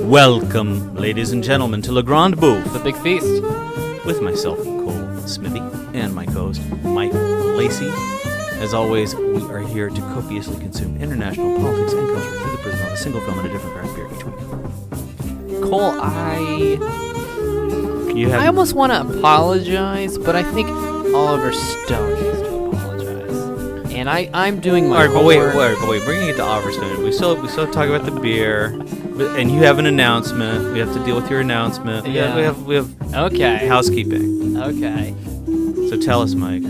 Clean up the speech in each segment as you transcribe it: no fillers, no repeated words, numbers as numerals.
Welcome, ladies and gentlemen, to Le Grande Bouffe, The Big Feast. with myself, Cole Smithey, and my co-host, Mike Lacy. As always, we are here to copiously consume international politics and culture through the prism of a single film and a different craft beer each week. Cole, I almost want to apologize, but I think Oliver Stone needs to apologize. And I'm doing my Alright, but wait, bringing it to Oliver Stone, we still talk about the beer, and you have an announcement. We have to deal with your announcement. Yeah. We have Okay. housekeeping. Okay. So tell us, Mike.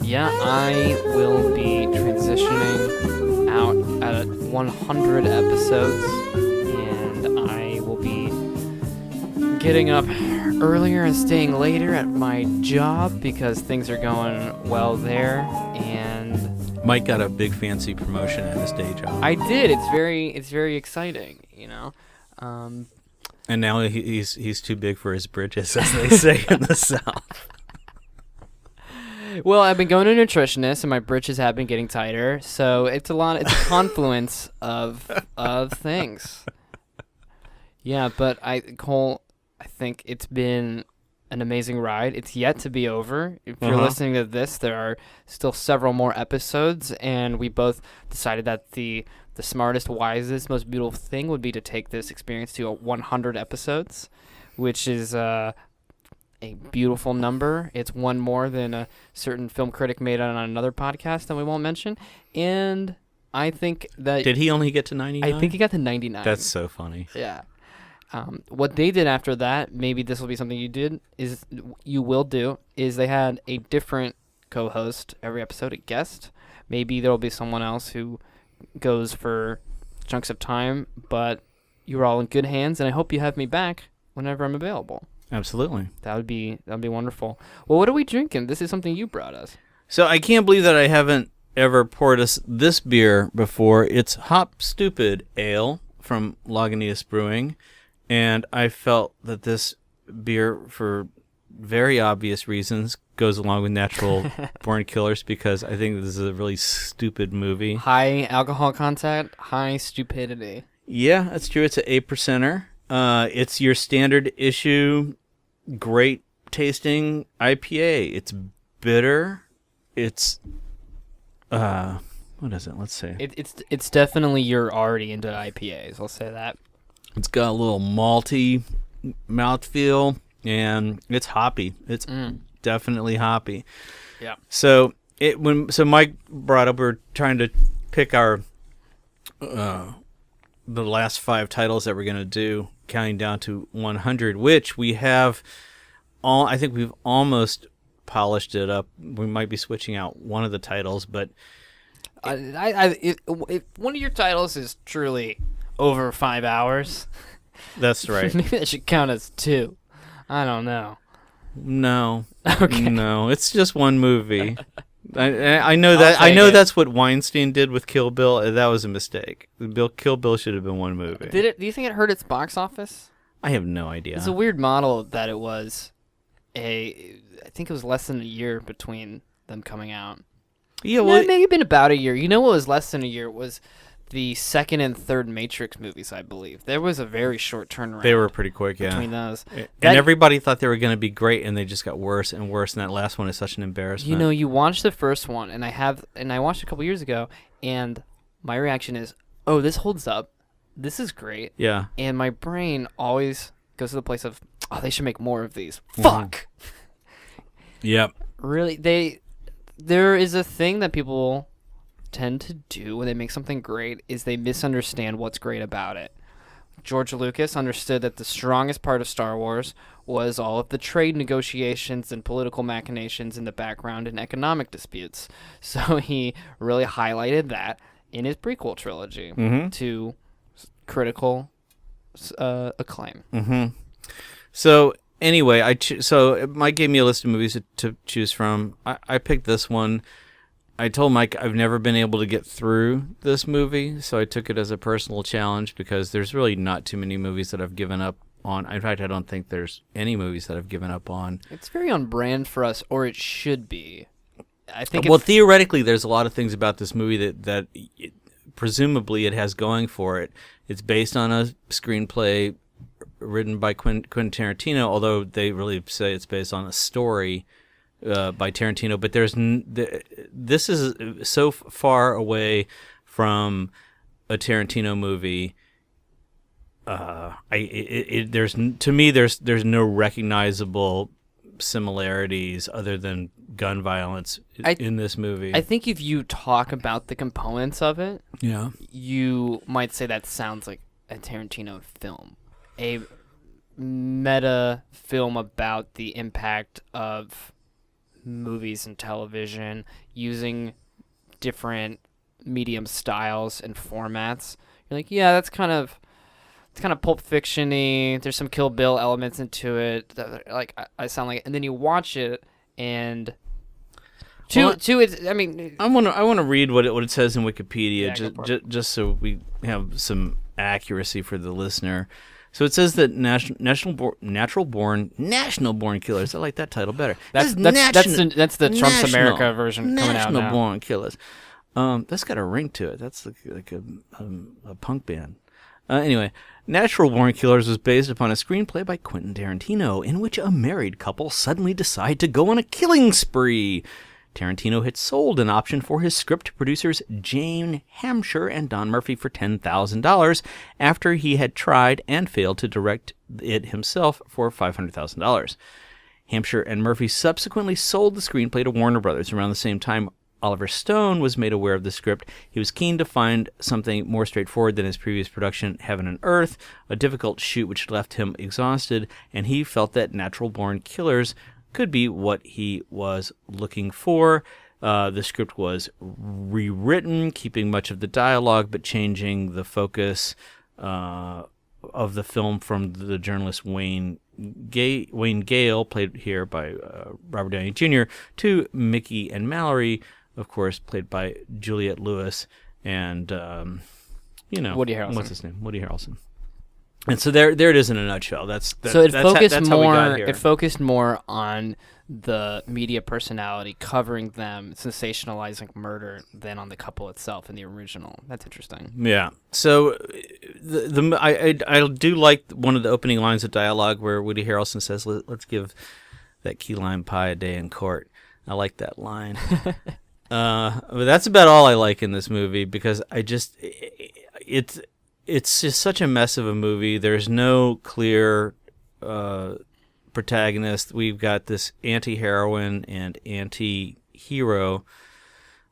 Yeah, I will be transitioning out at 100 episodes, and I will be getting up earlier and staying later at my job because things are going well there, and Mike got a big fancy promotion at his day job. I did. It's very exciting, you know. And now he's too big for his britches, as they say in the South. Well, I've been going to a nutritionist, and my britches have been getting tighter. So it's a confluence of things. Yeah, but Cole, I think it's been an amazing ride. It's yet to be over. If you're listening to this, there are still several more episodes, and we both decided that the smartest, wisest, most beautiful thing would be to take this experience to 100 episodes, which is a beautiful number. It's one more than a certain film critic made on another podcast that we won't mention. And I think that... Did he only get to 99? I think he got to 99. That's so funny. Yeah. What they did after that, maybe this will be something you will do, is they had a different co-host every episode, a guest. Maybe there will be someone else who goes for chunks of time, but you're all in good hands, and I hope you have me back whenever I'm available. Absolutely. That would be wonderful. Well, what are we drinking? This is something you brought us. So I can't believe that I haven't ever poured us this beer before. It's HOP STOOPID Ale from Lagunitas Brewing, and I felt that this beer, for very obvious reasons, goes along with Natural Born Killers, because I think this is a really stupid movie. High alcohol content, high stupidity. Yeah, that's true. It's an 8%er. It's your standard issue, great tasting IPA. It's bitter. It's what is it? Let's see. It's definitely, you're already into IPAs. I'll say that. It's got a little malty mouthfeel, and it's hoppy. It's definitely hoppy. Yeah. So Mike brought up, we're trying to pick our the last 5 titles that we're going to do, counting down to 100, which we have I think we've almost polished it up. We might be switching out one of the titles, but if one of your titles is truly over 5 hours, that's right. Maybe that should count as 2. I don't know. No. Okay. No, it's just one movie. I know that. I know that's what Weinstein did with Kill Bill. That was a mistake. Kill Bill should have been one movie. Do you think it hurt its box office? I have no idea. It's a weird model that it was I think it was less than a year between them coming out. Yeah, well, it may have been about a year. You know what was less than a year? It was the second and third Matrix movies, I believe. There was a very short turnaround. They were pretty quick, yeah. Between those. And everybody thought they were going to be great, and they just got worse and worse, and that last one is such an embarrassment. You know, you watch the first one, and I watched it a couple years ago, and my reaction is, oh, this holds up. This is great. Yeah. And my brain always goes to the place of, oh, they should make more of these. Fuck! Yep. Really, there is a thing that people tend to do when they make something great, is they misunderstand what's great about it. George Lucas understood that the strongest part of Star Wars was all of the trade negotiations and political machinations in the background and economic disputes. So he really highlighted that in his prequel trilogy to critical acclaim. So anyway, so Mike gave me a list of movies to choose from. I picked this one. I told Mike I've never been able to get through this movie, so I took it as a personal challenge because there's really not too many movies that I've given up on. In fact, I don't think there's any movies that I've given up on. It's very on brand for us, or it should be. I think. Well, theoretically, there's a lot of things about this movie that presumably it has going for it. It's based on a screenplay written by Quentin Tarantino, although they really say it's based on a story by Tarantino. But this is so far away from a Tarantino movie. There's no recognizable similarities other than gun violence in this movie. I think if you talk about the components of it, yeah, you might say that sounds like a Tarantino film, a meta film about the impact of movies and television using different medium styles and formats. You're like, yeah, it's kind of Pulp Fiction-y. There's some Kill Bill elements into it. Like I sound like, and then you watch it, and it's. I mean, I want to read what it says in Wikipedia, Yeah, just so we have some accuracy for the listener. So it says that natural born killers. I like that title better. That's the Trump's America version coming out now. National born killers. That's got a ring to it. That's like a punk band. Anyway, Natural Born Killers was based upon a screenplay by Quentin Tarantino in which a married couple suddenly decide to go on a killing spree. Tarantino had sold an option for his script to producers Jane Hampshire and Don Murphy for $10,000 after he had tried and failed to direct it himself for $500,000. Hampshire and Murphy subsequently sold the screenplay to Warner Brothers around the same time. Oliver Stone was made aware of the script. He was keen to find something more straightforward than his previous production, Heaven and Earth, a difficult shoot which left him exhausted, and he felt that Natural Born Killers could be what he was looking for. The script was rewritten, keeping much of the dialogue, but changing the focus of the film from the journalist Wayne Gale, played here by Robert Downey Jr., to Mickey and Mallory, of course, played by Juliette Lewis and, Woody Harrelson. What's his name? Woody Harrelson. And so there it is in a nutshell. That's how we got here. It focused more on the media personality covering them, sensationalizing murder, than on the couple itself in the original. That's interesting. Yeah. So I do like one of the opening lines of dialogue where Woody Harrelson says, "Let's give that key lime pie a day in court." I like that line. But that's about all I like in this movie because it's just such a mess of a movie. There's no clear protagonist. We've got this anti-heroine and anti-hero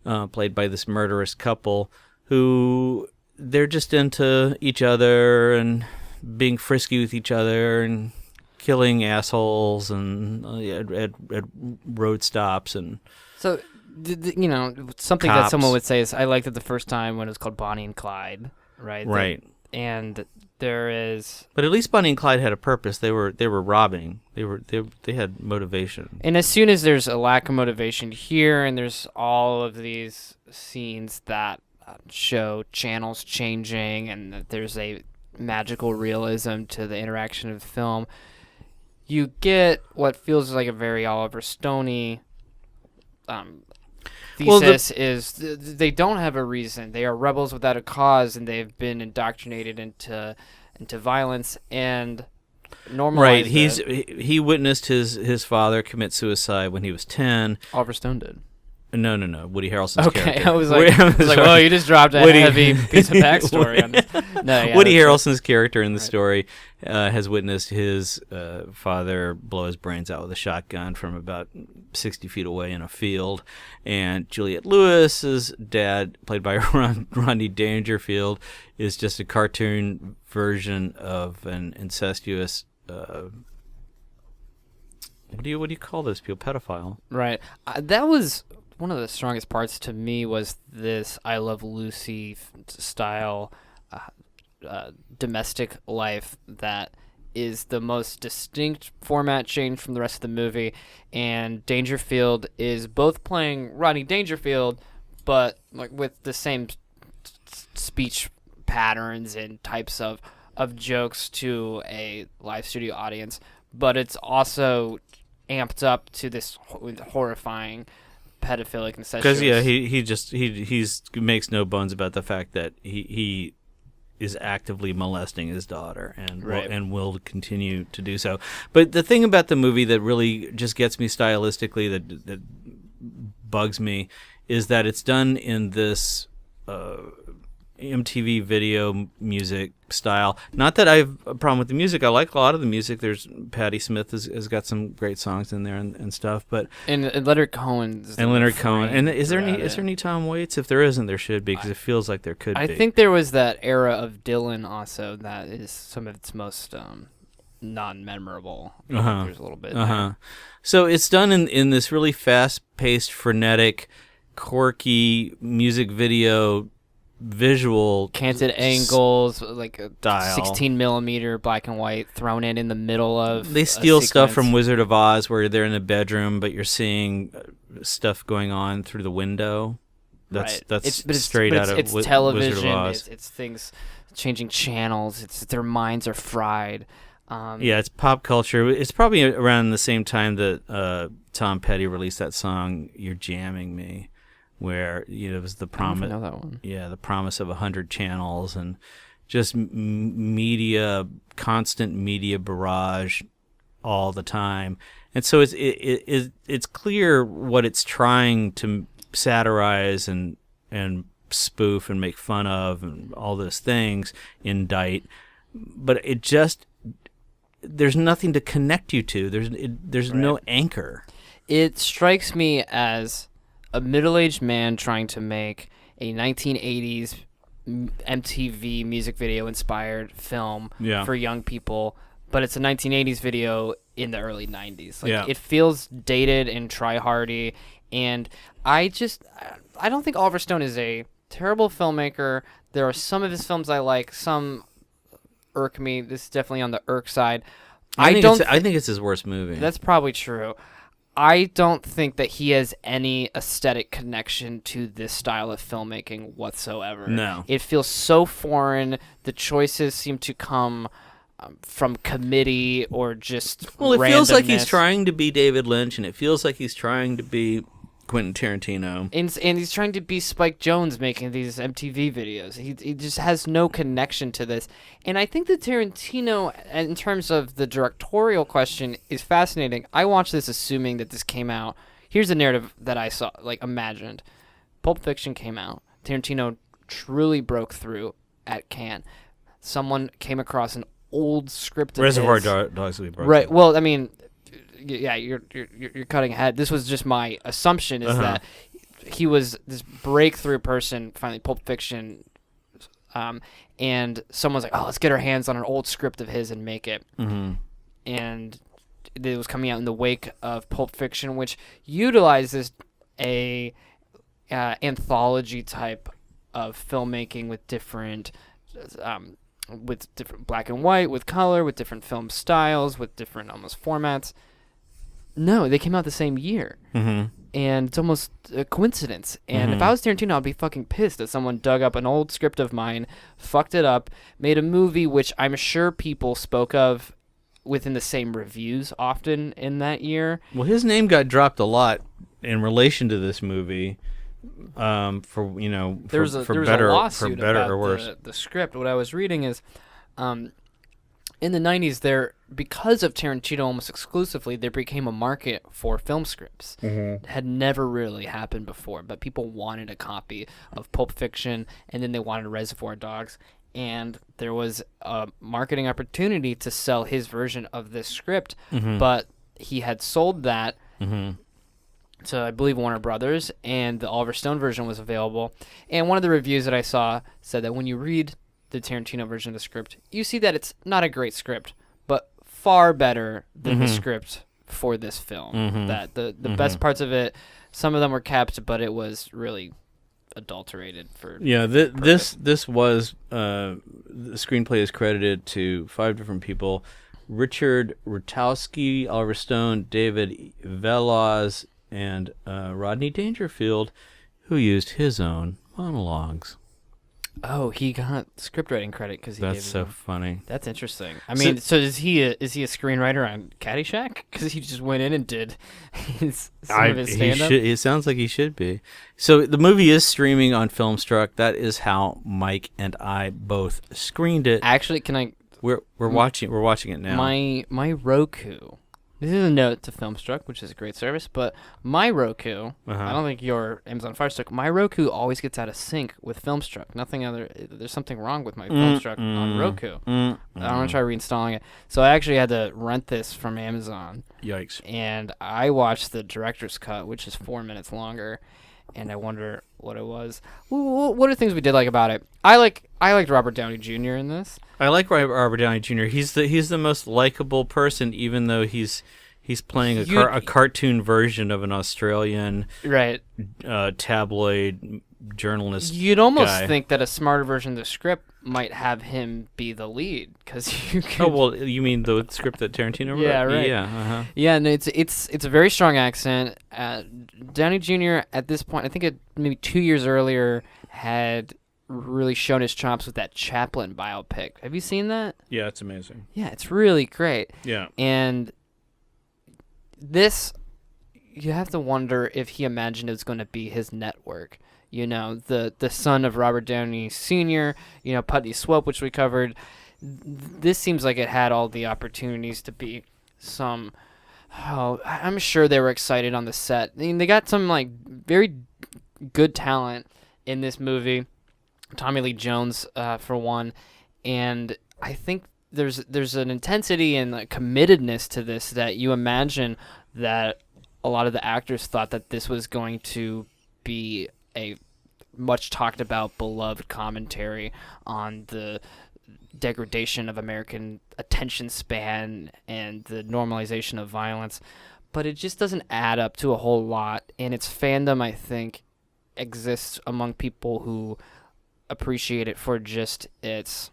played by this murderous couple who they're just into each other and being frisky with each other and killing assholes and at road stops and so something cops. that someone would say is I liked it the first time when it was called Bonnie and Clyde, right? Right. And there is, but at least Bonnie and Clyde had a purpose. They were robbing. They had motivation. And as soon as there's a lack of motivation here, and there's all of these scenes that show channels changing, and that there's a magical realism to the interaction of the film, you get what feels like a very Oliver Stoney thesis is they don't have a reason. They are rebels without a cause, and they've been indoctrinated into violence and normalized. Right. He witnessed his father commit suicide when he was 10. Oliver Stone did. No. Woody Harrelson's character. Okay, I was like, well, you just dropped a heavy piece of backstory on this. No, yeah, Woody Harrelson's character in the story has witnessed his father blow his brains out with a shotgun from about 60 feet away in a field. And Juliette Lewis's dad, played by Rodney Dangerfield, is just a cartoon version of an incestuous... what do you call those people? Pedophile. Right. That was... one of the strongest parts to me was this I Love Lucy style domestic life that is the most distinct format change from the rest of the movie. And Dangerfield is both playing Rodney Dangerfield, but like with the same speech patterns and types of of jokes to a live studio audience, but it's also amped up to this horrifying pedophilic incestuous. Because he makes no bones about the fact that he is actively molesting his daughter and will continue to do so. But the thing about the movie that really just gets me stylistically, that bugs me, is that it's done in this MTV video music style. Not that I have a problem with the music. I like a lot of the music. There's Patti Smith has got some great songs in there and stuff. But and Leonard Cohen. And is there any Tom Waits? If there isn't, there should be, because it feels like there could be. I think there was that era of Dylan also that is some of its most non-memorable. There's a little bit. There. So it's done in this really fast-paced, frenetic, quirky music video visual canted angles, like a style. 16 millimeter black and white thrown in the middle of. They steal stuff from Wizard of Oz, where they're in a bedroom, but you're seeing stuff going on through the window. That's straight out of television, Wizard of Oz. It's things changing channels. It's their minds are fried. Yeah, it's pop culture. It's probably around the same time that Tom Petty released that song "You're Jamming Me," where it was the promise. I don't know that one. Yeah, the promise of 100 channels and just constant media barrage all the time. And so it's clear what it's trying to satirize and spoof and make fun of and all those things, indict. But there's nothing to connect you to. There's no anchor. It strikes me as a middle-aged man trying to make a 1980s MTV music video inspired film for young people, but it's a 1980s video in the early 90s. It feels dated and try-hardy, and I don't think Oliver Stone is a terrible filmmaker. There are some of his films I like, some irk me. This is definitely on the irk side. I think it's his worst movie. That's probably true. I don't think that he has any aesthetic connection to this style of filmmaking whatsoever. No. It feels so foreign. The choices seem to come from committee or just Well, it randomness. feels like he's trying to be David Lynch, and it feels like he's trying to be Quentin Tarantino. And he's trying to be Spike Jonze making these MTV videos. He just has no connection to this. And I think that Tarantino, in terms of the directorial question, is fascinating. I watched this assuming that this came out. Here's the narrative that I saw, imagined. Pulp Fiction came out. Tarantino truly broke through at Cannes. Someone came across an old script of Reservoir his. Dogs we broke. Right. Well, I mean, yeah, you're cutting ahead. This was just my assumption is that he was this breakthrough person, finally Pulp Fiction, and someone's like, oh, let's get our hands on an old script of his and make it. Mm-hmm. And it was coming out in the wake of Pulp Fiction, which utilizes a anthology type of filmmaking with different black and white, with color, with different film styles, with different almost formats. No, they came out the same year. Mm-hmm. And it's almost a coincidence. And if I was Tarantino, I'd be fucking pissed that someone dug up an old script of mine, fucked it up, made a movie which I'm sure people spoke of within the same reviews often in that year. Well, his name got dropped a lot in relation to this movie. For better a lawsuit about or worse. The script. What I was reading is, in the 90s, because of Tarantino almost exclusively, there became a market for film scripts. It had never really happened before, but people wanted a copy of Pulp Fiction, and then they wanted Reservoir Dogs, and there was a marketing opportunity to sell his version of this script, but he had sold that to, I believe, Warner Brothers, and the Oliver Stone version was available. And one of the reviews that I saw said that when you read the Tarantino version of the script, you see that it's not a great script, but far better than the script for this film. That the best parts of it, some of them were kept, but it was really adulterated for this was the screenplay is credited to 5 different people: Richard Rutowski, Oliver Stone, David Veloz, and Rodney Dangerfield, who used his own monologues. Oh, he got script writing credit because he That's gave so him. funny. That's interesting. I mean, so is he a screenwriter on Caddyshack? Because he just went in and did some of his stand-up. It sounds like he should be. So the movie is streaming on Filmstruck. That is how Mike and I both screened it. Actually, can I? We're watching it now. My Roku. This is a note to Filmstruck, which is a great service, but my Roku, I don't think your Amazon Fire Stick, my Roku always gets out of sync with Filmstruck. There's something wrong with my Filmstruck on Roku. I want to try reinstalling it. So I actually had to rent this from Amazon. Yikes. And I watched the director's cut, which is 4 minutes longer, and I wonder what it was. What are things we did like about it? I liked Robert Downey Jr. in this. I like Robert Downey Jr. He's the most likable person, even though he's playing a cartoon version of an Australian tabloid journalist. You'd almost guy. think that a smarter version of the script might have him be the lead, because you could. Oh well, you mean the script that Tarantino wrote? Yeah, right. Yeah, Yeah, and it's a very strong accent. Downey Jr. at this point, I think maybe 2 years earlier, had really shown his chops with that Chaplin biopic. Have you seen that? Yeah, it's amazing. Yeah, it's really great. Yeah. And this, you have to wonder if he imagined it was going to be his network. You know, the son of Robert Downey Sr., Putney Swope, which we covered. This seems like it had all the opportunities to be some... Oh, I'm sure they were excited on the set. I mean, they got some, very good talent in this movie. Tommy Lee Jones, for one. And I think there's an intensity and a committedness to this that you imagine that a lot of the actors thought that this was going to be a much talked about, beloved commentary on the degradation of American attention span and the normalization of violence. But it just doesn't add up to a whole lot. And its fandom, I think, exists among people who appreciate it for just its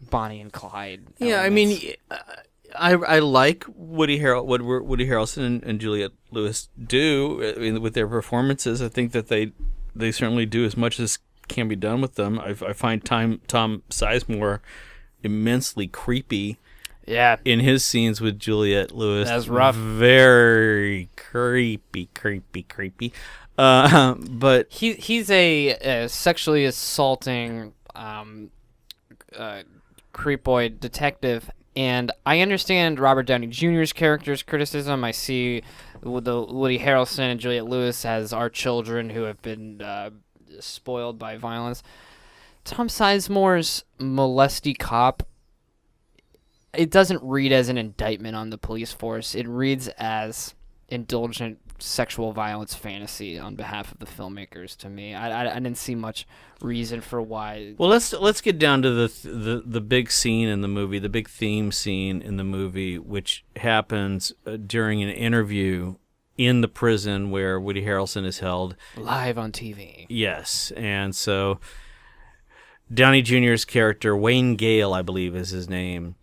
Bonnie and Clyde elements. Yeah, I mean, I like what Woody Harrelson and Juliette Lewis do with their performances. I think that they certainly do as much as can be done with them. I find Tom Sizemore immensely creepy. Yeah, in his scenes with Juliette Lewis. That's rough. Very creepy. But he's a sexually assaulting creepoid detective, and I understand Robert Downey Jr.'s character's criticism. I see the Woody Harrelson and Juliette Lewis as our children who have been spoiled by violence. Tom Sizemore's molesty cop, it doesn't read as an indictment on the police force. It reads as indulgent sexual violence fantasy on behalf of the filmmakers to me. I didn't see much reason for why. Well, let's get down to the big scene in the movie, the big theme scene in the movie, which happens during an interview in the prison where Woody Harrelson is held. Live on TV. Yes, and so Downey Jr.'s character, Wayne Gale, I believe is his name.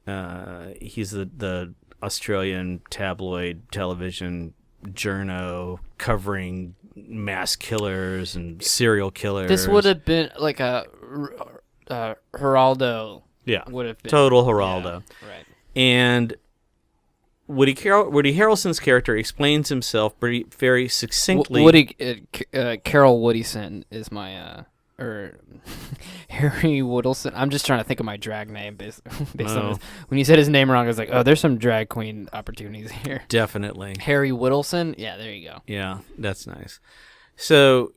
He's the Australian tabloid television journo covering mass killers and serial killers. This would have been like a Geraldo. Yeah, would have been total Geraldo. Yeah, right. And Woody Harrelson's character explains himself very succinctly. Carol Woodison is my or Harry Woodlson. I'm just trying to think of my drag name based on this. When you said his name wrong, I was like, oh, there's some drag queen opportunities here. Definitely. Harry Woodlson? Yeah, there you go. Yeah, that's nice. So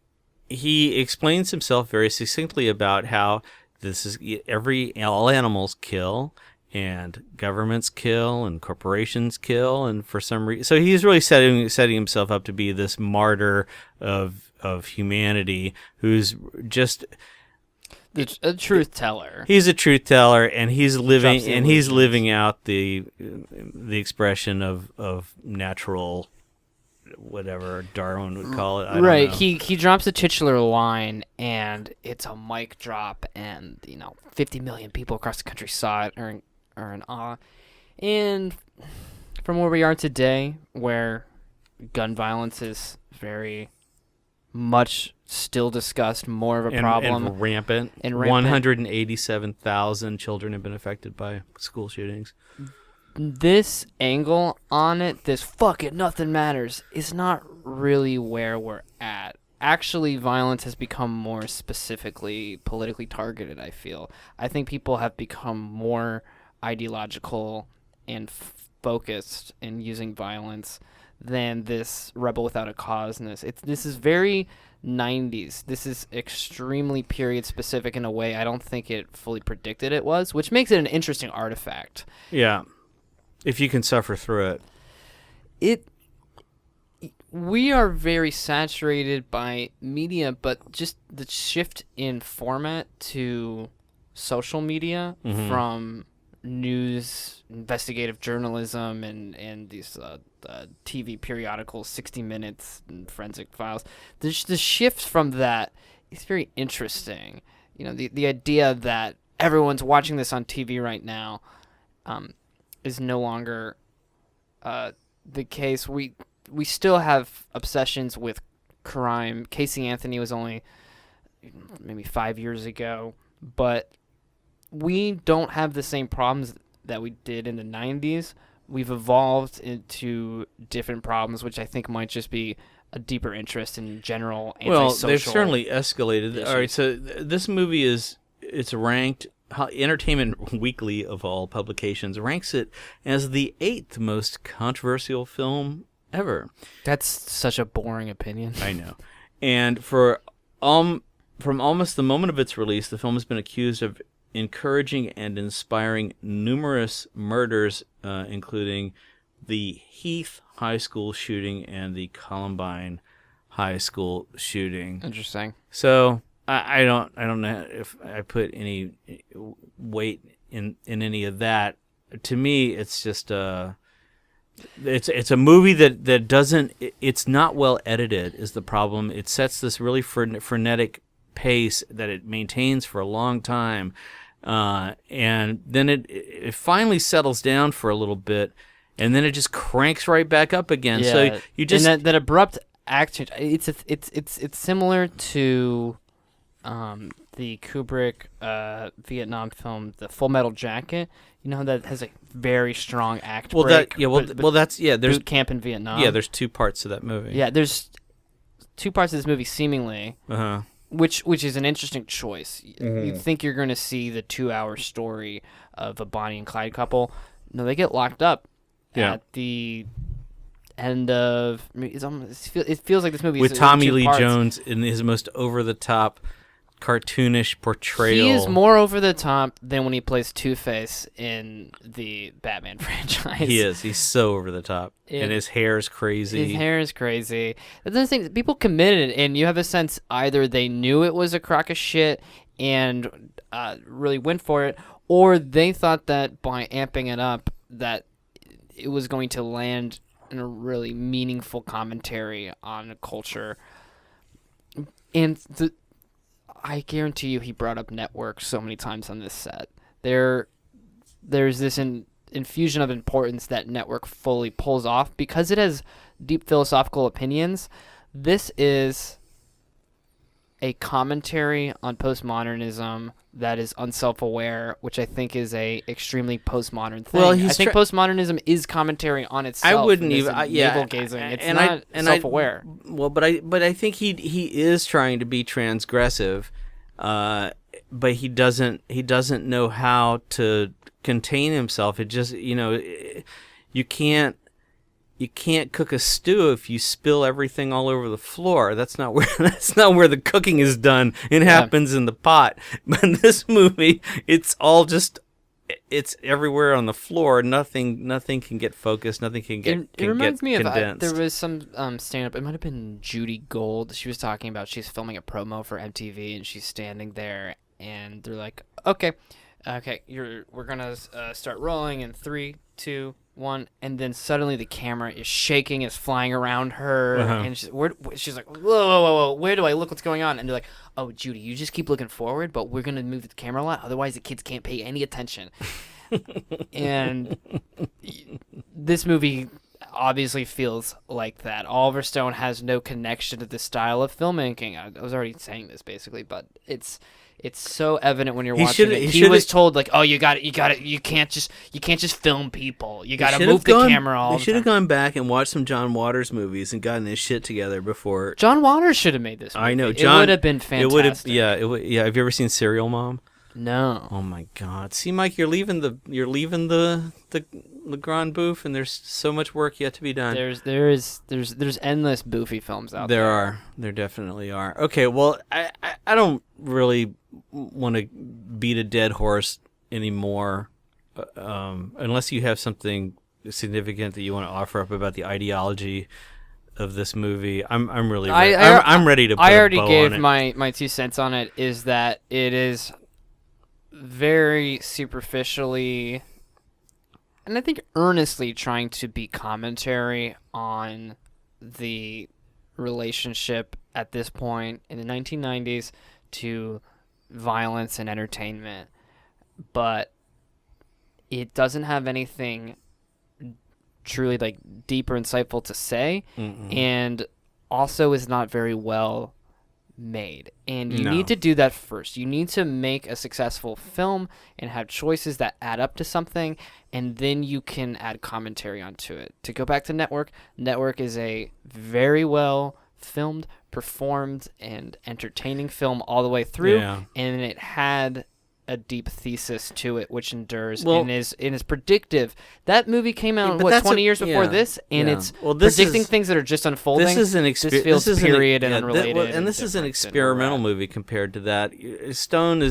he explains himself very succinctly about how this is all animals kill and governments kill and corporations kill, and for some reason, so he's really setting himself up to be this martyr of humanity who's just a truth teller. He's a truth teller, and he's living out the expression of natural, whatever Darwin would call it. I don't know. He drops the titular line, and it's a mic drop, and 50 million people across the country saw it, are in awe. And from where we are today, where gun violence is very much still discussed, more of a and problem. And rampant. 187,000 children have been affected by school shootings. This angle on it, this fuck it, nothing matters, is not really where we're at. Actually, violence has become more specifically politically targeted, I feel. I think people have become more ideological and focused in using violence than this rebel without a cause-ness. This is very 90s. This is extremely period specific in a way I don't think it fully predicted it was, which makes it an interesting artifact. Yeah. If you can suffer through it. We are very saturated by media, but just the shift in format to social media from news, investigative journalism, and these TV periodicals, 60 Minutes and Forensic Files. The shift from that is very interesting. The idea that everyone's watching this on TV right now is no longer the case. We still have obsessions with crime. Casey Anthony was only maybe 5 years ago, but we don't have the same problems that we did in the 90s. We've evolved into different problems, which I think might just be a deeper interest in general antisocial Well, they've certainly escalated. issues. All right, so this movie it's ranked. Entertainment Weekly, of all publications, ranks it as the 8th most controversial film ever. That's such a boring opinion. I know. And from almost the moment of its release, the film has been accused of encouraging and inspiring numerous murders, including the Heath High School shooting and the Columbine High School shooting. Interesting. So I don't know if I put any weight in any of that. To me, it's just it's a movie that doesn't. It's not well edited is the problem. It sets this really frenetic pace that it maintains for a long time, and then it finally settles down for a little bit, and then it just cranks right back up again. Yeah. So you just and that abrupt act change. It's similar to the Kubrick Vietnam film, The Full Metal Jacket. You know, that has a very strong act break. There's boot camp in Vietnam. Yeah, there's two parts to that movie. Yeah, there's two parts of this movie seemingly, Uh-huh. which is an interesting choice. You think you're going to see the 2-hour story of a Bonnie and Clyde couple. No, they get locked up at the end of. It feels like this movie with is Tommy in two Lee parts. Jones in his most over-the-top, cartoonish portrayal. He is more over the top than when he plays Two-Face in the Batman franchise. He is. He's so over the top, and his hair's crazy. His hair is crazy. The thing, people committed, and you have a sense either they knew it was a crock of shit and really went for it, or they thought that by amping it up, that it was going to land in a really meaningful commentary on culture. And I guarantee you he brought up network so many times on this set. There's this infusion of importance that network fully pulls off because it has deep philosophical opinions. This is a commentary on postmodernism that is unself-aware, which I think is a extremely postmodern thing. Well, I think postmodernism is commentary on itself. I wouldn't and even. navel-gazing. It's not self-aware. But I think he is trying to be transgressive, but he doesn't know how to contain himself. It just you can't cook a stew if you spill everything all over the floor. That's not where the cooking is done. It happens in the pot. But in this movie, it's everywhere on the floor. Nothing can get focused. Nothing can get It reminds me condensed. of there was some stand-up. It might have been Judy Gold. She was talking about she's filming a promo for MTV and she's standing there and they're like, okay, we're gonna start rolling in 3, 2, 1, and then suddenly the camera is shaking, is flying around her, and she's like, whoa, where do I look? What's going on? And they're like, oh, Judy, you just keep looking forward, but we're gonna move the camera a lot, otherwise the kids can't pay any attention. And this movie obviously feels like that. Oliver Stone has no connection to this style of filmmaking. I was already saying this basically, but it's so evident when you're watching it. He was told like, "Oh, you can't just film people. You got to move the camera all the time." They should have gone back and watched some John Waters movies and gotten his shit together before. John Waters should have made this movie. I know. It would have been fantastic. Yeah. Have you ever seen Serial Mom? No. Oh my God! See, Mike, you're leaving the Grande Bouffe, and there's so much work yet to be done. There's endless Bouffe films out there. There definitely are. Okay, well, I don't really want to beat a dead horse anymore, unless you have something significant that you want to offer up about the ideology of this movie. I'm really I'm ready to put I already a bow gave on it. my 2 cents on it. Is that it is very superficially, and I think earnestly, trying to be commentary on the relationship at this point in the 1990s to violence and entertainment, but it doesn't have anything truly like deep or insightful to say. Mm-mm. And also is not very well made. And you need to do that first. You need to make a successful film and have choices that add up to something, and then you can add commentary onto it. To go back to Network is a very well filmed, performed, and entertaining film all the way through, and it had a deep thesis to it, which endures and is predictive. That movie came out 20 years before this, and it's predicting things that are just unfolding. This is an feels period and unrelated. And this is an experimental movie compared to that. Stone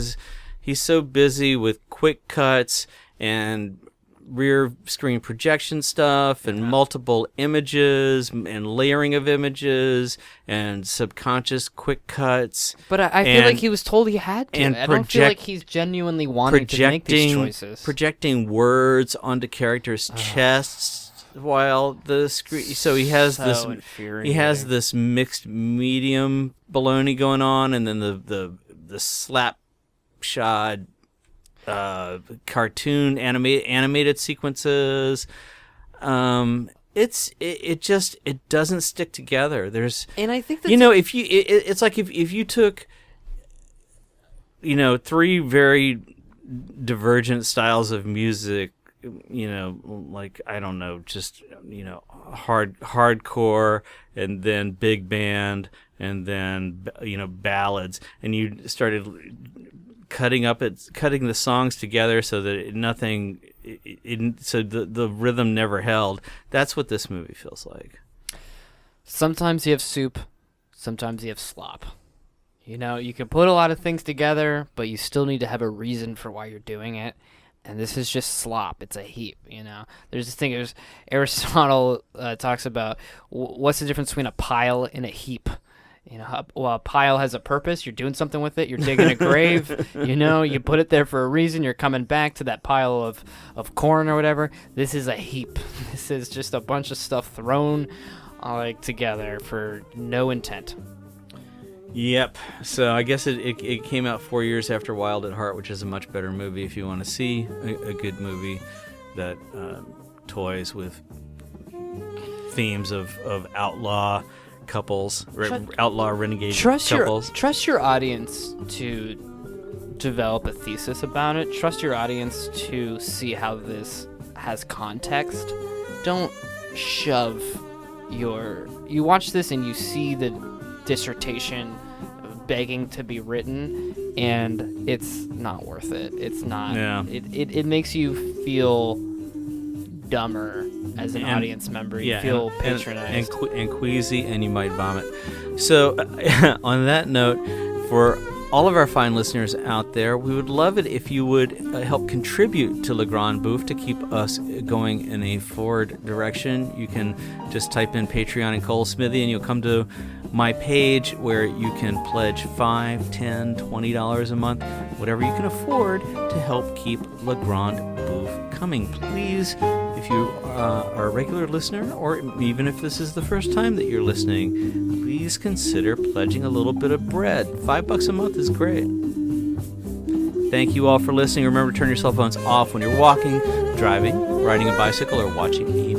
he's so busy with quick cuts and rear screen projection stuff and multiple images and layering of images and subconscious quick cuts. But I feel like he was told he had to. And I don't feel like he's genuinely wanting to make these choices. Projecting words onto characters' chests while the screen. So he has this mixed medium baloney going on, and then the slap shot cartoon animated sequences. It doesn't stick together. And I think that it's like if you took 3 very divergent styles of music, like I don't know, just hardcore and then big band and then ballads, and you started cutting the songs together so that so the rhythm never held. That's what this movie feels like. Sometimes you have soup, sometimes you have slop. You can put a lot of things together, but you still need to have a reason for why you're doing it. And this is just slop. It's a heap, There's this thing, Aristotle talks about what's the difference between a pile and a heap. A pile has a purpose. You're doing something with it. You're digging a grave. You put it there for a reason. You're coming back to that pile of corn or whatever. This is a heap. This is just a bunch of stuff thrown together for no intent. Yep. So I guess it came out 4 years after Wild at Heart, which is a much better movie if you want to see a good movie that toys with themes of outlaw couples, outlaw renegade couples. Trust your audience to develop a thesis about it. Trust your audience to see how this has context. Don't shove you watch this and you see the dissertation begging to be written, and it's not worth it. It's not. Yeah. It makes you feel dumber as an audience member. You feel patronized and queasy, and you might vomit. So on that note, for all of our fine listeners out there, we would love it if you would help contribute to Le Grande Bouffe to keep us going in a forward direction. You can just type in Patreon and Cole Smithey, and you'll come to my page where you can pledge $5, $10, $20 a month, whatever you can afford, to help keep Le Grande Bouffe coming. Please, if you are a regular listener, or even if this is the first time that you're listening, please consider pledging a little bit of bread. $5 a month is great. Thank you all for listening. Remember to turn your cell phones off when you're walking, driving, riding a bicycle, or watching a